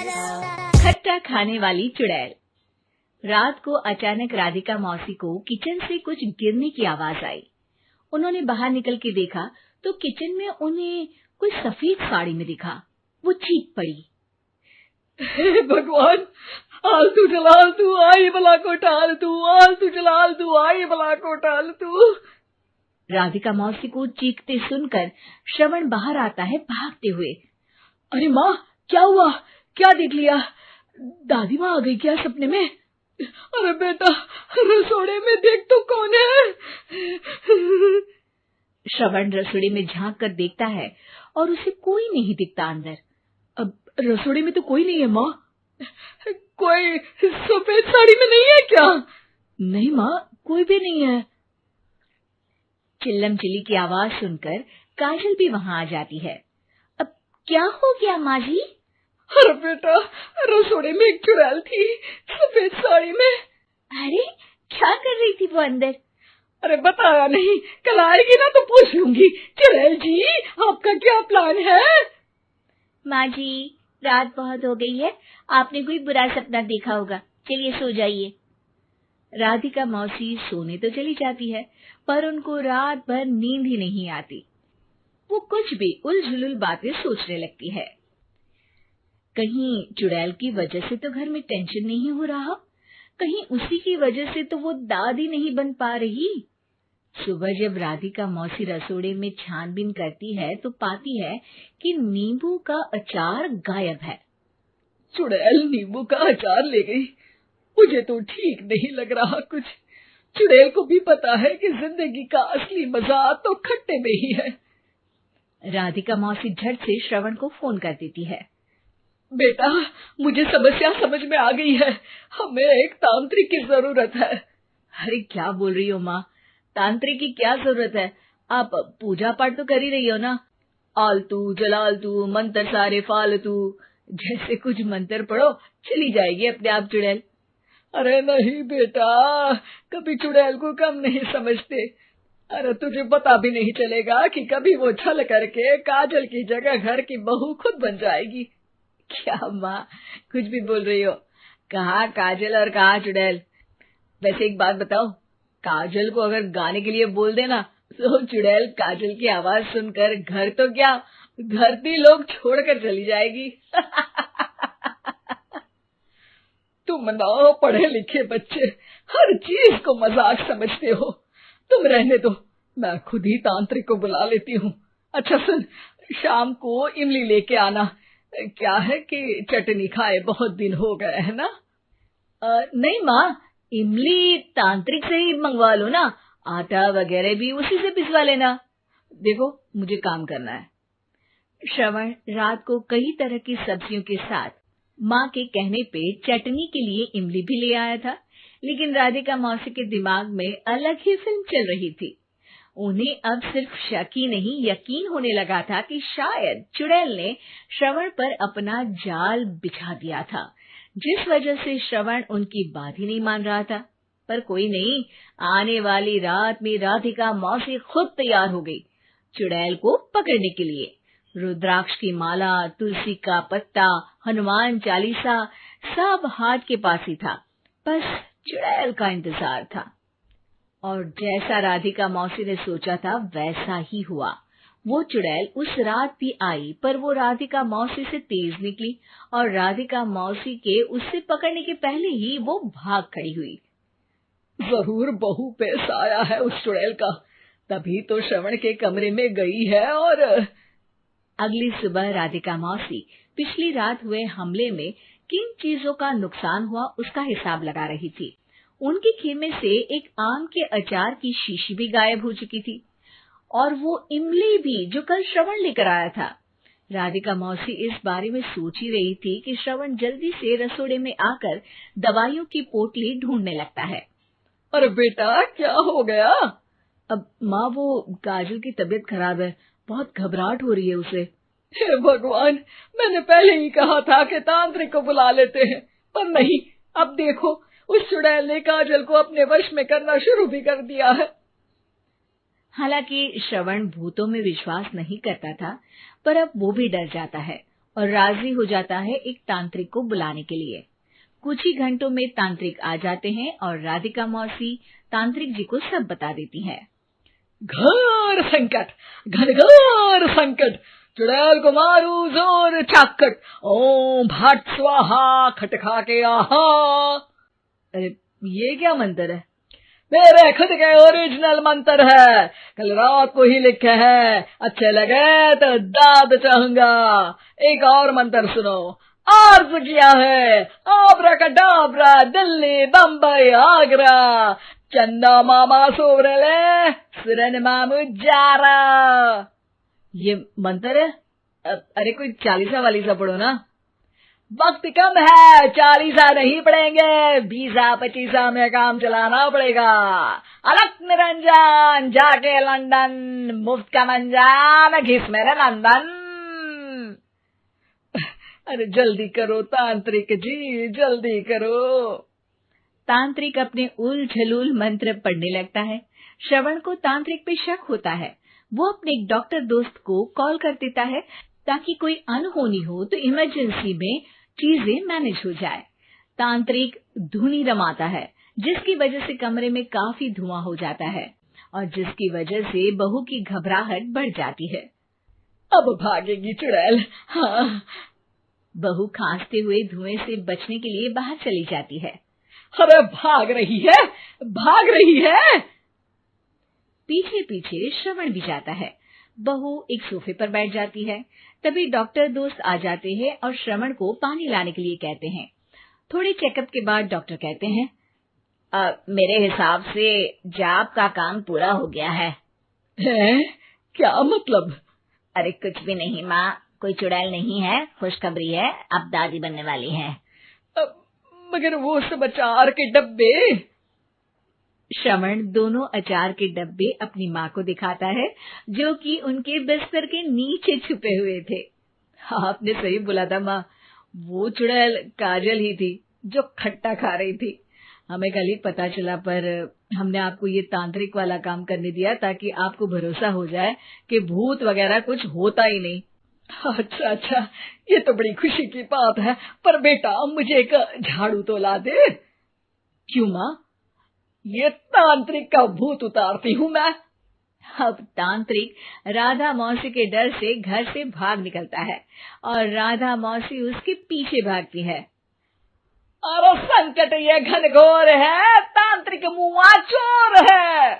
खट्टा खाने वाली चुड़ैल। रात को अचानक राधिका मौसी को किचन से कुछ गिरने की आवाज आई। उन्होंने बाहर निकल के देखा तो किचन में उन्हें कोई सफेद साड़ी में दिखा। वो चीख पड़ी, हे भगवान, आलतू जलाल तू आई बला को टाल तू, आलतू जलाल तू आई बला को टाल तू। राधिका मौसी को चीखते सुनकर श्रवण बाहर आता है भागते हुए। अरे माँ, क्या हुआ? क्या देख लिया? दादी माँ आ गई क्या सपने में? अरे बेटा, रसोड़े में देख तो कौन है? श्रवण रसोड़े में झांक कर देखता है और उसे कोई नहीं दिखता अंदर। अब रसोड़े में तो कोई नहीं है माँ। कोई सफेद साड़ी में नहीं है क्या? नहीं माँ, कोई भी नहीं है। चिल्लम चिल्ली की आवाज सुनकर काजल भी वहां आ जाती है। अब क्या हो गया माँ जी? अरे बेटा, रसोड़े में एक चुड़ैल थी सफेद साड़ी में। अरे क्या कर रही थी वो अंदर? अरे बताया नहीं, कल आएगी ना तो पूछ लूंगी। चुड़ैल जी, आपका क्या प्लान है? माँ जी, रात बहुत हो गई है, आपने कोई बुरा सपना देखा होगा, चलिए सो जाइए। राधिका मौसी सोने तो चली जाती है पर उनको रात भर नींद ही नहीं आती। वो कुछ भी उलझुल बातें सोचने लगती है। कहीं चुड़ैल की वजह से तो घर में टेंशन नहीं हो रहा, कहीं उसी की वजह से तो वो दादी नहीं बन पा रही। सुबह जब राधिका मौसी रसोड़े में छानबीन करती है तो पाती है कि नींबू का अचार गायब है। चुड़ैल नींबू का अचार ले गई, मुझे तो ठीक नहीं लग रहा कुछ। चुड़ैल को भी पता है कि जिंदगी का असली मजा तो खट्टे में ही है। राधिका मौसी झट से श्रवण को फोन कर देती है। बेटा, मुझे समस्या समझ में आ गई है, हमें एक तांत्रिक की जरूरत है। अरे क्या बोल रही हो माँ, तांत्रिक की क्या जरूरत है? आप पूजा पाठ तो कर ही रही हो ना। आलतू जलालतू मंत्र सारे फालतू जैसे कुछ मंत्र पढ़ो, चली जाएगी अपने आप चुड़ैल। अरे नहीं बेटा, कभी चुड़ैल को कम नहीं समझते। अरे तुझे पता भी नहीं चलेगा कि कभी वो छल करके काजल की जगह घर की बहू खुद बन जाएगी। क्या माँ, कुछ भी बोल रही हो? कहाँ काजल और कहाँ चुड़ैल? वैसे एक बात बताओ, काजल को अगर गाने के लिए बोल देना तो चुड़ैल काजल की आवाज सुनकर घर तो क्या धरती लोग छोड़कर चली जाएगी। तुम ना पढ़े लिखे बच्चे हर चीज को मजाक समझते हो। तुम रहने दो, मैं खुद ही तांत्रिक को बुला लेती हूँ। अच्छा सुन, शाम को इमली लेके आना। क्या है कि चटनी खाए बहुत दिन हो गए है ना। नहीं माँ, इमली तांत्रिक से ही मंगवा लो ना, आटा वगैरह भी उसी से पिसवा लेना। देखो मुझे काम करना है। श्रवण रात को कई तरह की सब्जियों के साथ माँ के कहने पे चटनी के लिए इमली भी ले आया था, लेकिन राधिका मौसी के दिमाग में अलग ही फिल्म चल रही थी। उन्हें अब सिर्फ शक ही नहीं यकीन होने लगा था कि शायद चुड़ैल ने श्रवण पर अपना जाल बिछा दिया था, जिस वजह से श्रवण उनकी बात ही नहीं मान रहा था। पर कोई नहीं, आने वाली रात में राधिका मौसी खुद तैयार हो गई चुड़ैल को पकड़ने के लिए। रुद्राक्ष की माला, तुलसी का पत्ता, हनुमान चालीसा सब हाथ के पास ही था, बस चुड़ैल का इंतजार था। और जैसा राधिका मौसी ने सोचा था वैसा ही हुआ। वो चुड़ैल उस रात भी आई, पर वो राधिका मौसी से तेज निकली और राधिका मौसी के उससे पकड़ने के पहले ही वो भाग खड़ी हुई। जरूर बहू पे साया है उस चुड़ैल का, तभी तो श्रवण के कमरे में गई है। और अगली सुबह राधिका मौसी पिछली रात हुए हमले में किन चीजों का नुकसान हुआ उसका हिसाब लगा रही थी। उनके खेमे से एक आम के अचार की शीशी भी गायब हो चुकी थी और वो इमली भी जो कल श्रवण लेकर आया था। राधिका मौसी इस बारे में सोच ही रही थी कि श्रवण जल्दी से रसोड़े में आकर दवाइयों की पोटली ढूंढने लगता है। अरे बेटा, क्या हो गया? अब माँ, वो काजल की तबीयत खराब है, बहुत घबराहट हो रही है उसे। हे भगवान, मैंने पहले ही कहा था कि तांत्रिक को बुला लेते हैं, पर नहीं। अब देखो, उस चुड़ैल ने काजल को अपने वश में करना शुरू भी कर दिया है। हालांकि श्रवण भूतों में विश्वास नहीं करता था, पर अब वो भी डर जाता है और राजी हो जाता है एक तांत्रिक को बुलाने के लिए। कुछ ही घंटों में तांत्रिक आ जाते हैं और राधिका मौसी तांत्रिक जी को सब बता देती है। घोर संकट, घनघोर संकट, चुड़ैल को मारू जोर चाकट, ओम भट स्वाहा खटखा के आहा। अरे ये क्या मंत्र है? मेरे खुद के ओरिजिनल मंत्र है, कल रात को ही लिखे हैं, अच्छे लगे तो दाद चाहूंगा। एक और मंत्र सुनो, अर्ज किया है आब्राकडाब्रा, दिल्ली बम्बई आगरा, चंदा मामा सोवरले सुरन मामू जारा। ये मंत्र है? अरे कोई 40 वालीसा पढ़ो ना। वक्त कम है, 40 नहीं पड़ेंगे, 20-25 में काम चलाना पड़ेगा। अलग निरंजन जाके लंदन, मुफ्त का मंजान घिस मेरे नंदन। अरे जल्दी करो तांत्रिक जी, जल्दी करो। तांत्रिक अपने उल झलूल मंत्र पढ़ने लगता है। श्रवण को तांत्रिक पे शक होता है। वो अपने एक डॉक्टर दोस्त को कॉल कर देता है ताकि कोई अनहोनी हो तो इमरजेंसी में चीजें मैनेज हो जाए। तांत्रिक धुनी रमाता है, जिसकी वजह से कमरे में काफी धुआं हो जाता है और जिसकी वजह से बहू की घबराहट बढ़ जाती है। अब भागेगी चुड़ैल। हाँ। बहू खांसते हुए धुएं से बचने के लिए बाहर चली जाती है। अरे भाग रही है, भाग रही है। पीछे पीछे श्रवण भी जाता है। बहू एक सोफे पर बैठ जाती है। तभी डॉक्टर दोस्त आ जाते हैं और श्रवण को पानी लाने के लिए कहते हैं। थोड़े चेकअप के बाद डॉक्टर कहते हैं, मेरे हिसाब से जाप का काम पूरा हो गया है। क्या मतलब? अरे कुछ भी नहीं माँ, कोई चुड़ैल नहीं है, खुशखबरी है, अब दादी बनने वाली है। मगर वो सब अचार के डब्बे। श्रवण दोनों अचार के डब्बे अपनी माँ को दिखाता है, जो कि उनके बिस्तर के नीचे छुपे हुए थे। आपने सही बोला था माँ, वो चुड़ैल काजल ही थी जो खट्टा खा रही थी। हमें कल ही पता चला, पर हमने आपको ये तांत्रिक वाला काम करने दिया ताकि आपको भरोसा हो जाए कि भूत वगैरह कुछ होता ही नहीं। अच्छा अच्छा, ये तो बड़ी खुशी की बात है, पर बेटा मुझे एक झाड़ू तो ला दे। क्यों माँ? ये तांत्रिक का भूत उतारती हूँ मैं। अब तांत्रिक राधा मौसी के डर से घर से भाग निकलता है और राधा मौसी उसके पीछे भागती है। अरे संकट ये घनघोर है, तांत्रिक मुआ चोर है।